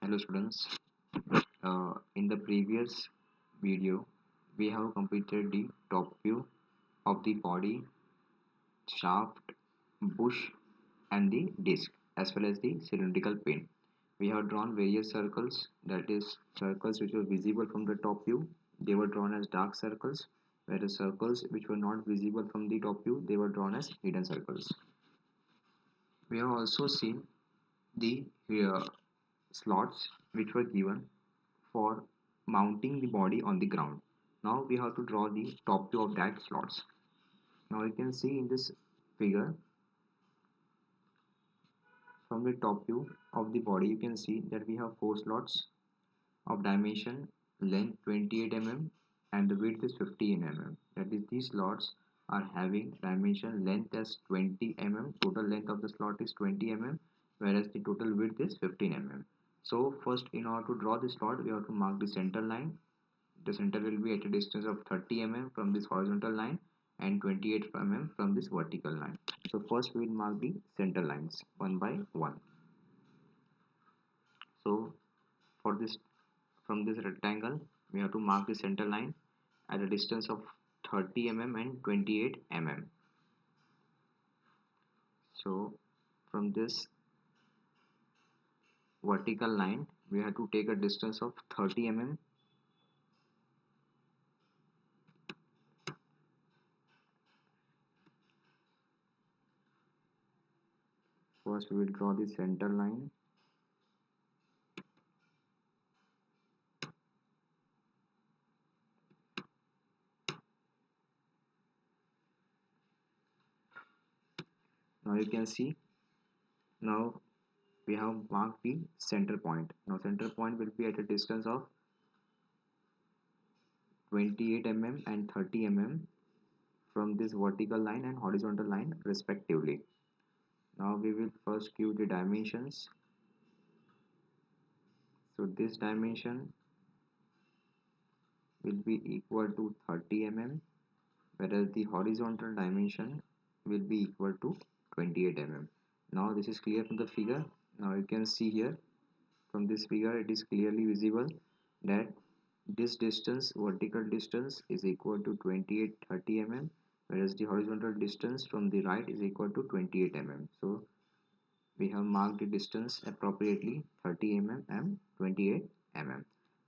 Hello students, in the previous video we have completed the top view of the body, shaft, bush and the disc as well as the cylindrical pin. We have drawn various circles, that is circles which were visible from the top view, they were drawn as dark circles, whereas circles which were not visible from the top view, they were drawn as hidden circles. We have also seen the slots which were given for mounting the body on the ground. Now we have to draw the top view of that slots. Now you can see in this figure, from the top view of the body you can see that we have four slots of dimension length 28 mm and the width is 15 mm. That is, these slots are having dimension length as 20 mm, total length of the slot is 20 mm, whereas the total width is 15 mm. So first, in order to draw the slot, we have to mark the center line. The center will be at a distance of 30 mm from this horizontal line and 28 mm from this vertical line. So first we will mark the center lines one by one. So for this, from this rectangle we have to mark the center line at a distance of 30 mm and 28 mm. So from this vertical line we have to take a distance of 30 mm. First we will draw the center line. Now you can see, now we have marked the center point. Now center point will be at a distance of 28 mm and 30 mm from this vertical line and horizontal line respectively. Now we will first give the dimensions. So this dimension will be equal to 30 mm, whereas the horizontal dimension will be equal to 28 mm. Now this is clear from the figure. Now you can see here from this figure it is clearly visible that this distance, vertical distance, is equal to 28-30 mm, whereas the horizontal distance from the right is equal to 28 mm. So we have marked the distance appropriately, 30 mm and 28 mm.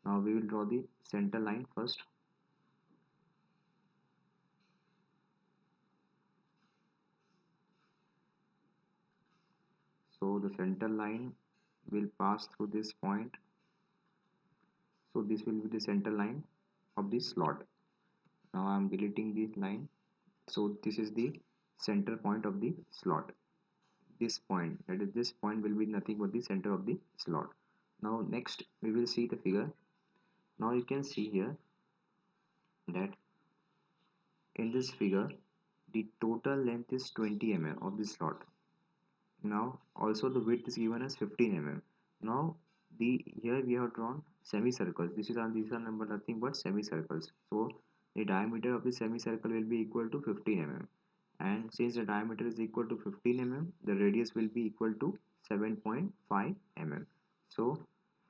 Now we will draw the center line first. So the center line will pass through this point. So this will be the center line of this slot. Now I am deleting this line. So this is the center point of the slot. This point, that is, this point will be nothing but the center of the slot. Now next we will see the figure. Now you can see here that in this figure the total length is 20 mm of the slot. Now also the width is given as 15 mm. Now the here we have drawn semicircles. These are number nothing but semicircles. So the diameter of the semicircle will be equal to 15 mm, and since the diameter is equal to 15 mm, the radius will be equal to 7.5 mm. So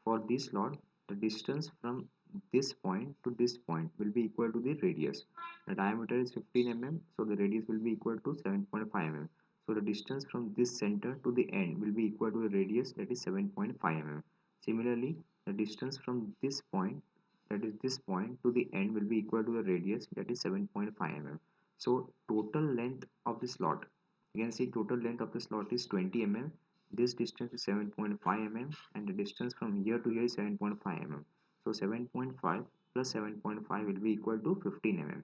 for this slot, the distance from this point to this point will be equal to the radius. The diameter is 15 mm, so the radius will be equal to 7.5 mm. So the distance from this center to the end will be equal to a radius, that is 7.5 mm. Similarly, the distance from this point, that is this point, to the end will be equal to the radius, that is 7.5 mm. So total length of the slot, you can see total length of the slot is 20 mm. This distance is 7.5 mm and the distance from here to here is 7.5 mm. So 7.5 plus 7.5 will be equal to 15 mm.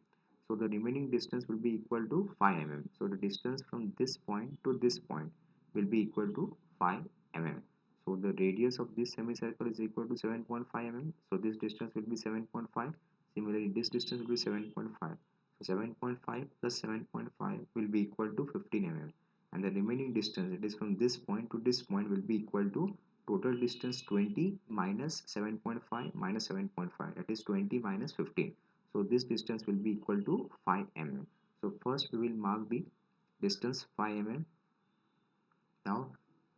So the remaining distance will be equal to 5 mm. So the distance from this point to this point will be equal to 5 mm. So the radius of this semicircle is equal to 7.5 mm. So this distance will be 7.5. Similarly, this distance will be 7.5. So 7.5 plus 7.5 will be equal to 15 mm. And the remaining distance, it is from this point to this point, will be equal to total distance 20 minus 7.5 minus 7.5, that is 20 minus 15. So this distance will be equal to 5 mm. So first we will mark the distance 5 mm. Now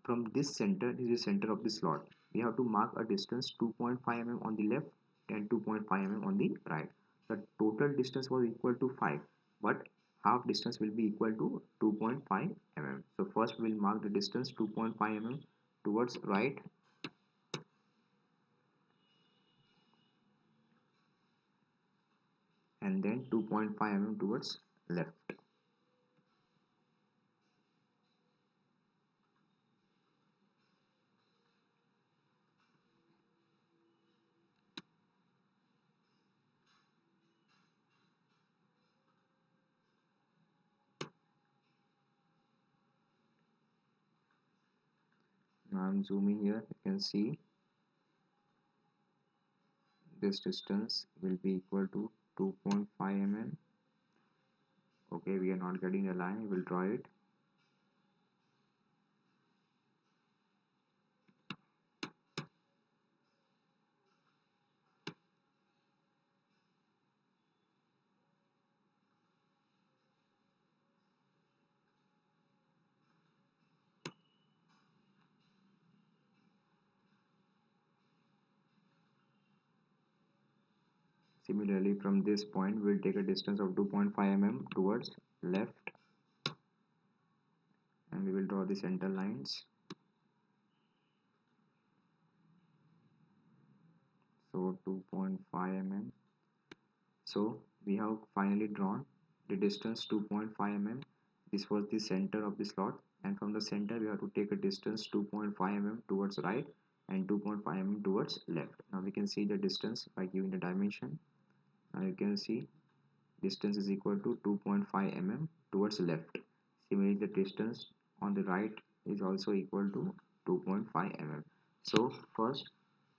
from this center, this is the center of the slot, we have to mark a distance 2.5 mm on the left and 2.5 mm on the right. The total distance was equal to 5, but half distance will be equal to 2.5 mm. So first we will mark the distance 2.5 mm towards right, and then 2.5 mm towards left. Now I'm zooming here, you can see this distance will be equal to 2.5 mm. Okay, we are not getting a line, we will draw it. Similarly, from this point we'll take a distance of 2.5 mm towards left, and we will draw the center lines. So 2.5 mm. So we have finally drawn the distance 2.5 mm. This was the center of the slot, and from the center we have to take a distance 2.5 mm towards right and 2.5 mm towards left. Now we can see the distance by giving the dimension. Now you can see distance is equal to 2.5 mm towards left. Similarly, the distance on the right is also equal to 2.5 mm. So first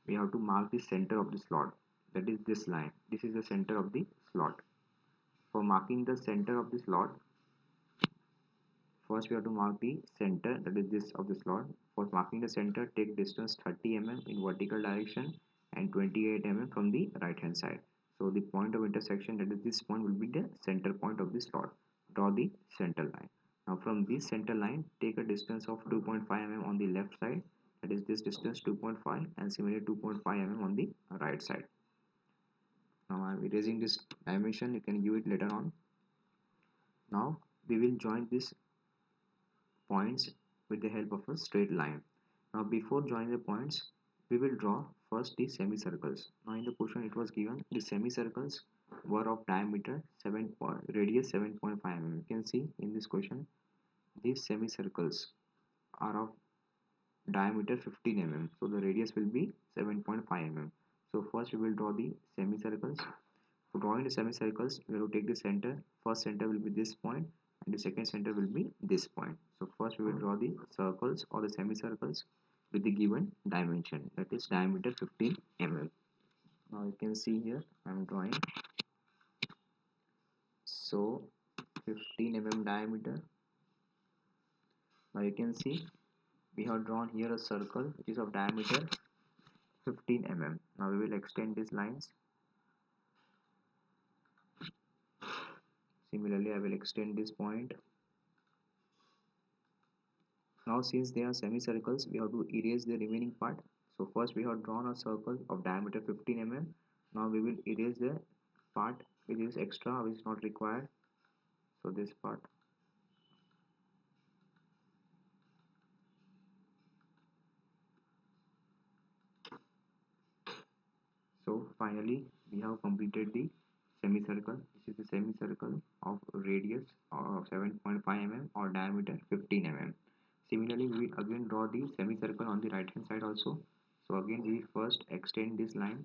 we have to mark the center of the slot, that is this line. This is the center of the slot. For marking the center of the slot, first we have to mark the center, that is this of the slot. For marking the center, take distance 30 mm in vertical direction and 28 mm from the right hand side. So the point of intersection, that is this point, will be the center point of the slot. Draw the center line. Now from this center line, take a distance of 2.5 mm on the left side, that is this distance 2.5, and similarly 2.5 mm on the right side. Now I am erasing this dimension, you can give it later on. Now we will join these points with the help of a straight line. Now before joining the points, we will draw first the semicircles. Now in the question it was given the semicircles were of diameter 7 radius 7.5 mm. You can see in this question these semicircles are of diameter 15 mm. So the radius will be 7.5 mm. So first we will draw the semicircles. For drawing the semicircles, we will take the center. First center will be this point, and the second center will be this point. So first we will draw the circles or the semicircles with the given dimension, that is diameter 15 mm. Now you can see here I am drawing. So 15 mm diameter. Now you can see we have drawn here a circle which is of diameter 15 mm. Now we will extend these lines. Similarly, I will extend this point. Now since they are semicircles, we have to erase the remaining part. So first we have drawn a circle of diameter 15 mm. Now we will erase the part which is extra, which is not required. So this part. So finally we have completed the semicircle. This is the semicircle of radius of 7.5 mm or diameter 15 mm. Similarly, we will again draw the semicircle on the right hand side also. So again we first extend this line.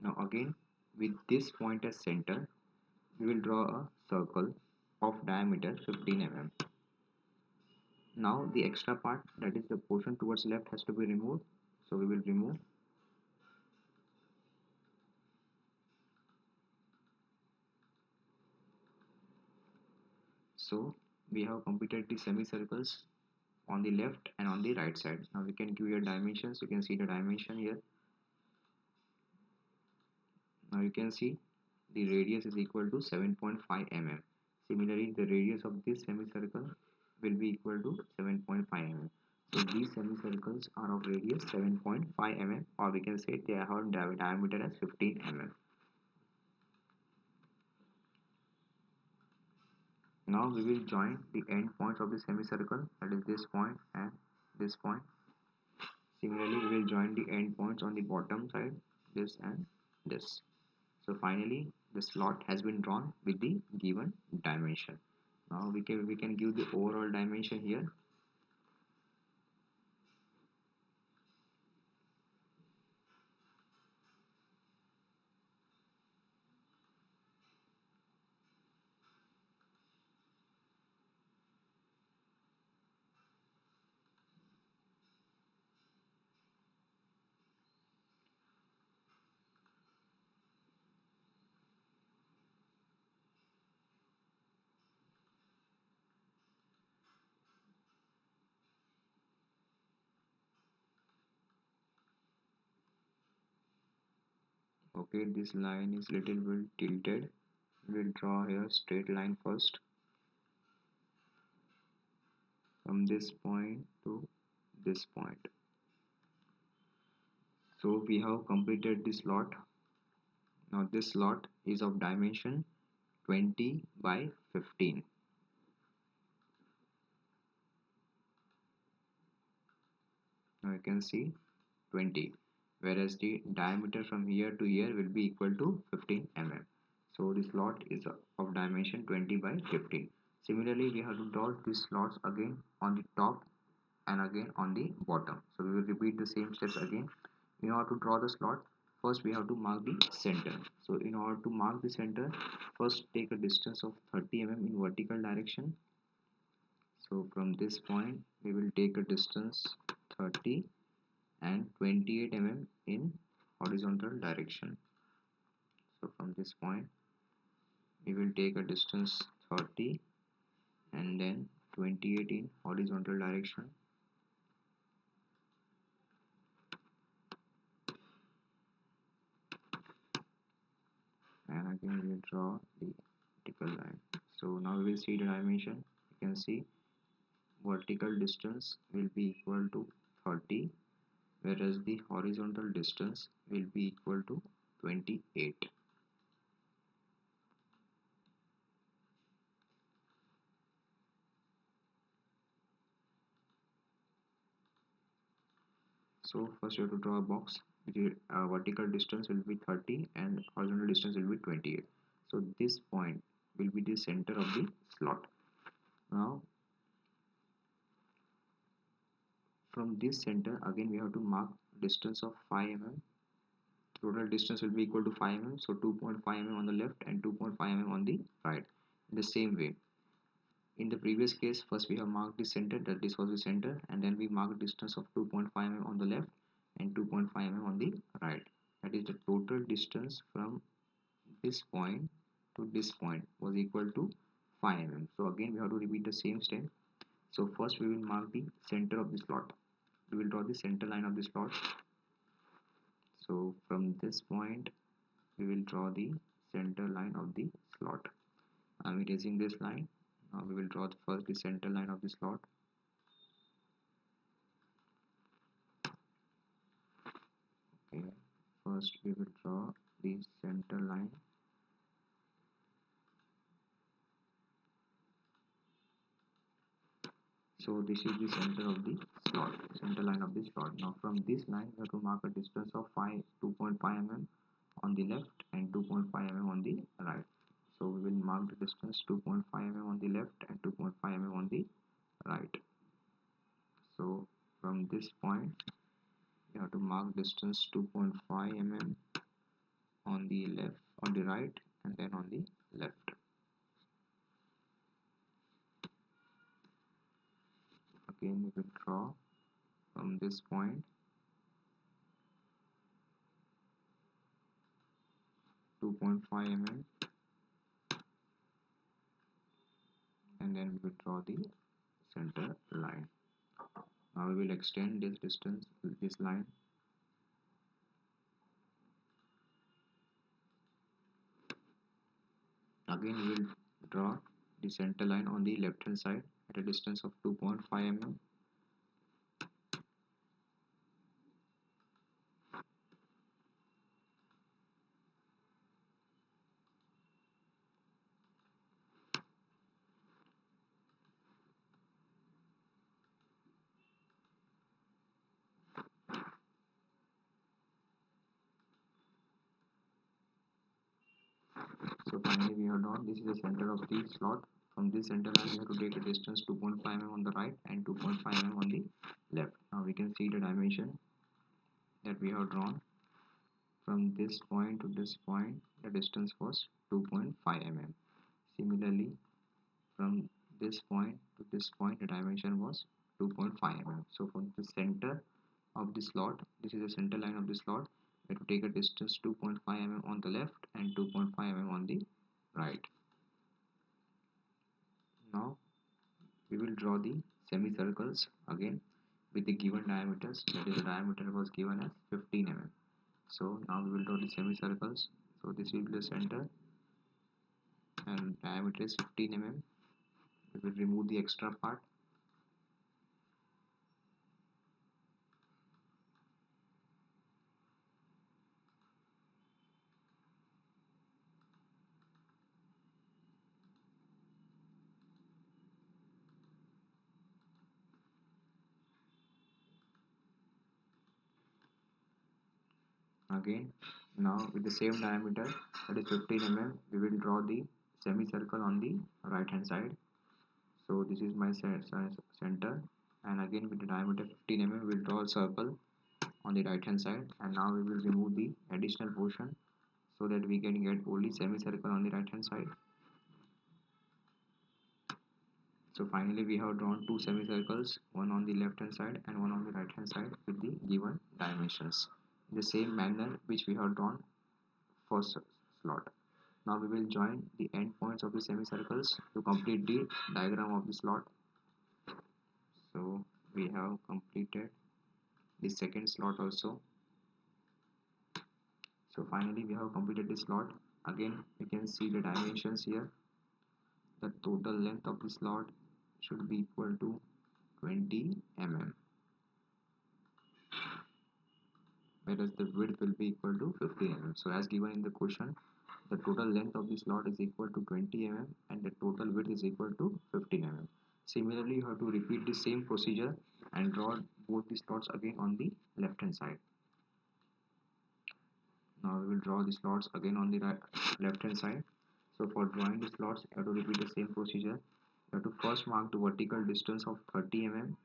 Now again with this point as center, we will draw a circle of diameter 15 mm. Now the extra part, that is the portion towards left, has to be removed. So we will remove. So we have completed the semicircles on the left and on the right side. Now we can give your dimensions. You can see the dimension here. Now you can see the radius is equal to 7.5 mm. Similarly, the radius of this semicircle will be equal to 7.5 mm. So these semicircles are of radius 7.5 mm, or we can say they have diameter as 15 mm. Now we will join the end points of the semicircle, that is this point and this point. Similarly, we will join the end points on the bottom side, this and this. So finally, the slot has been drawn with the given dimension. Now we can give the overall dimension here. Okay, this line is little bit tilted. We'll draw here straight line first from this point to this point. So we have completed this slot. Now this slot is of dimension 20 by 15. Now you can see 20, whereas the diameter from here to here will be equal to 15 mm. So the slot is of dimension 20 by 15. Similarly, we have to draw these slots again on the top and again on the bottom. So we will repeat the same steps again. In order to draw the slot, first we have to mark the center. So in order to mark the center, first take a distance of 30 mm in vertical direction. So from this point we will take a distance 30 and 28 mm in horizontal direction. So from this point we will take a distance 30 and then 28 in horizontal direction. And again we will draw the vertical line. So now we will see the dimension. You can see vertical distance will be equal to 30, whereas the horizontal distance will be equal to 28. So first you have to draw a box. The vertical distance will be 30 and horizontal distance will be 28. So this point will be the center of the slot. Now from this center again we have to mark distance of 5 mm. Total distance will be equal to 5 mm, so 2.5 mm on the left and 2.5 mm on the right. In the same way, in the previous case, first we have marked the center, that this was the center, and then we marked distance of 2.5 mm on the left and 2.5 mm on the right. That is, the total distance from this point to this point was equal to 5 mm. So again we have to repeat the same step. So first we will mark the center of the slot. We will draw the center line of the slot. So from this point we will draw the center line of the slot. I'm erasing this line. Now we will draw first the center line of the slot. Okay, first we will draw the center line. So this is the center of the slot, center line of the slot. Now from this line we have to mark a distance of 2.5 mm on the left and 2.5 mm on the right. So we will mark the distance 2.5 mm on the left and 2.5 mm on the right. So from this point you have to mark distance 2.5 mm on the left, on the right, and then on the left. Again we will draw from this point 2.5 mm and then we will draw the center line. Now we will extend this distance, this line. Again we will draw the center line on the left hand side at a distance of 2.5 mm. So finally we have drawn, this is the center of the slot. From this center line we have to take a distance 2.5 mm on the right and 2.5 mm on the left. Now we can see the dimension that we have drawn. From this point to this point the distance was 2.5 mm. Similarly, from this point to this point the dimension was 2.5 mm. So from the center of the slot, this is the center line of the slot, we have to take a distance 2.5 mm on the left and 2.5 mm on the right. Now we will draw the semicircles again with the given diameters, that is the diameter was given as 15 mm. So now we will draw the semicircles. So this will be the center and diameter is 15 mm. We will remove the extra part. Again, now with the same diameter, that is 15 mm, we will draw the semicircle on the right hand side. So this is my center, and again with the diameter 15 mm, we will draw a circle on the right hand side, and now we will remove the additional portion so that we can get only semicircle on the right hand side. So finally we have drawn two semicircles, one on the left hand side and one on the right hand side with the given dimensions, in the same manner which we have drawn first slot. Now we will join the end points of the semicircles to complete the diagram of the slot. So we have completed the second slot also. So finally we have completed the slot. Again we can see the dimensions here. The total length of the slot should be equal to 20 mm, whereas the width will be equal to 15 mm. So as given in the question, the total length of the slot is equal to 20 mm and the total width is equal to 15 mm. Similarly, you have to repeat the same procedure and draw both the slots again on the left hand side. Now we will draw the slots again on the left hand side. So for drawing the slots, you have to repeat the same procedure. You have to first mark the vertical distance of 30 mm.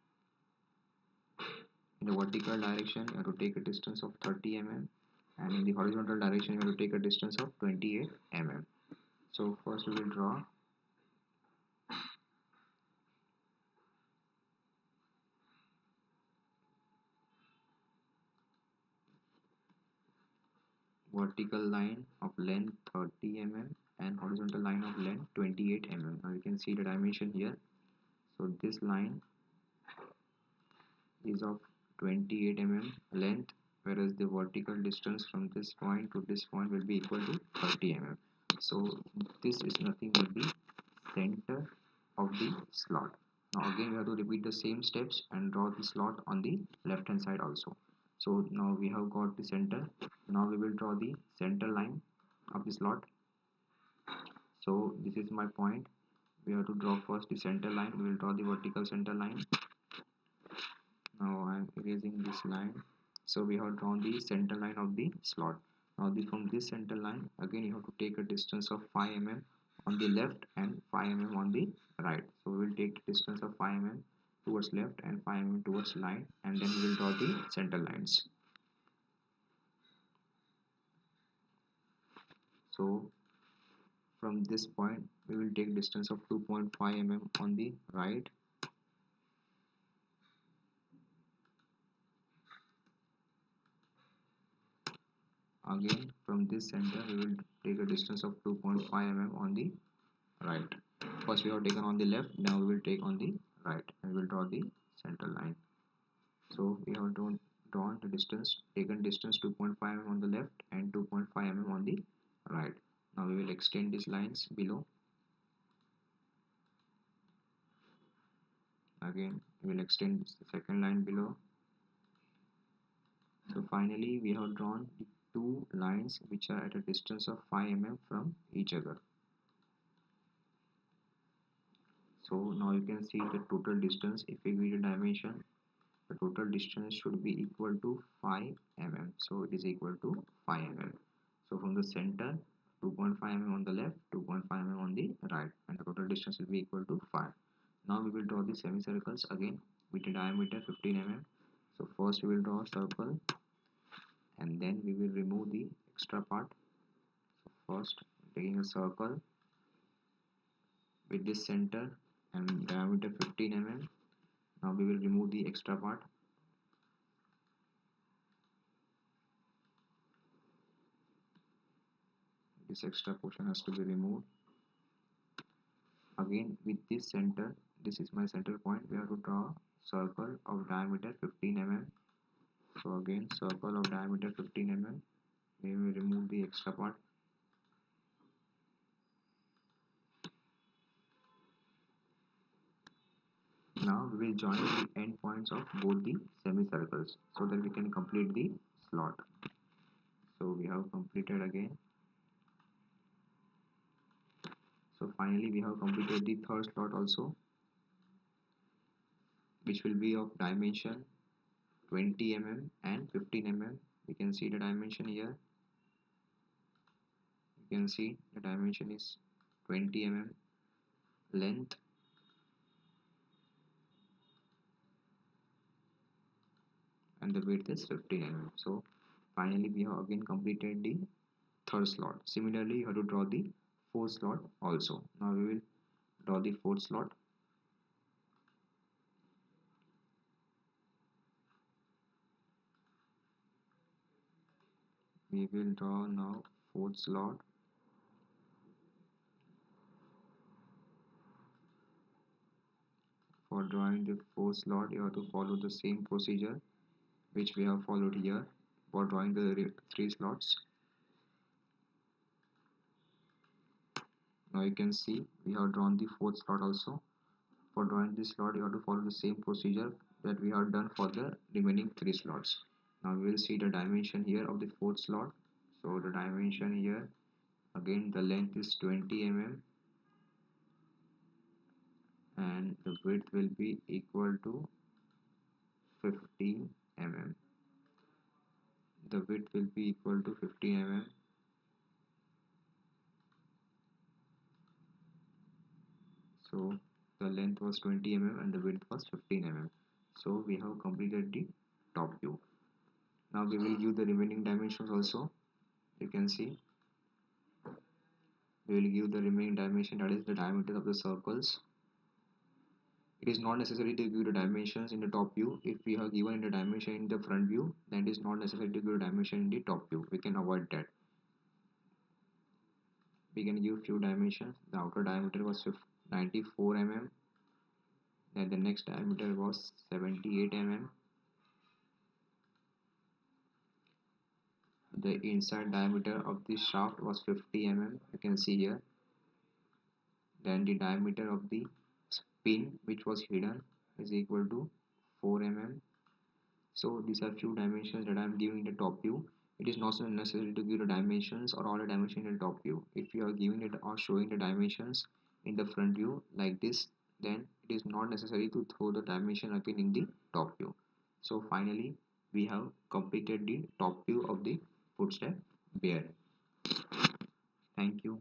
In the vertical direction, you have to take a distance of 30 mm, and in the horizontal direction, you have to take a distance of 28 mm. So first we will draw vertical line of length 30 mm and horizontal line of length 28 mm. Now you can see the dimension here. So this line is of 28 mm length, whereas the vertical distance from this point to this point will be equal to 30 mm. So this is nothing but the center of the slot. Now again we have to repeat the same steps and draw the slot on the left hand side also. So now we have got the center. Now we will draw the center line of the slot. So this is my point. We have to draw first the center line. We will draw the vertical center line. Now I am erasing this line. So we have drawn the center line of the slot. Now from this center line, again you have to take a distance of 5 mm on the left and 5 mm on the right. So we will take the distance of 5 mm towards left and 5 mm towards line, and then we will draw the center lines. So from this point we will take distance of 2.5 mm on the right. Again from this center we will take a distance of 2.5 mm on the right. First we have taken on the left, now we will take on the right and we will draw the center line. So we have drawn the distance, taken distance 2.5 mm on the left and 2.5 mm on the right. Now we will extend these lines below. Again we will extend the second line below. So finally we have drawn the two lines which are at a distance of 5 mm from each other. So now you can see the total distance. If we give the dimension, the total distance should be equal to 5 mm. So it is equal to 5 mm. So from the center, 2.5 mm on the left, 2.5 mm on the right, and the total distance will be equal to 5. Now we will draw the semicircles again with a diameter 15 mm. So first we will draw a circle and then we will remove the extra part. So first taking a circle with this center and diameter 15 mm. Now we will remove the extra part. This extra portion has to be removed. Again with this center, this is my center point, we have to draw a circle of diameter 15 mm. So again circle of diameter 15 mm. We will remove the extra part. Now we will join the end points of both the semicircles so that we can complete the slot. So we have completed again. So finally we have completed the third slot also, which will be of dimension 20 mm and 15 mm. We can see the dimension here. You can see the dimension is 20 mm length and the width is 15 mm. So finally we have again completed the third slot. Similarly you have to draw the fourth slot also. Now we will draw the fourth slot. We will draw now fourth slot. For drawing the fourth slot you have to follow the same procedure which we have followed here for drawing the three slots. Now you can see we have drawn the fourth slot also. For drawing this slot you have to follow the same procedure that we have done for the remaining three slots. Now we will see the dimension here of the fourth slot. So the dimension here, again the length is 20 mm and the width will be equal to 15 mm. The width will be equal to 15 mm. So the length was 20 mm and the width was 15 mm. So we have completed the top view. Now we will give the remaining dimensions also. You can see we will give the remaining dimension, that is the diameter of the circles. It is not necessary to give the dimensions in the top view. If we have given the dimension in the front view, then it is not necessary to give the dimension in the top view. We can avoid that. We can give few dimensions. The outer diameter was 94 mm. Then the next diameter was 78 mm. The inside diameter of the shaft was 50 mm. You can see here. Then the diameter of the pin which was hidden is equal to 4 mm. So these are few dimensions that I am giving in the top view. It is not so necessary to give the dimensions or all the dimensions in the top view. If you are giving it or showing the dimensions in the front view like this, then it is not necessary to throw the dimension again in the top view. So finally we have completed the top view of the footstep bear. Thank you.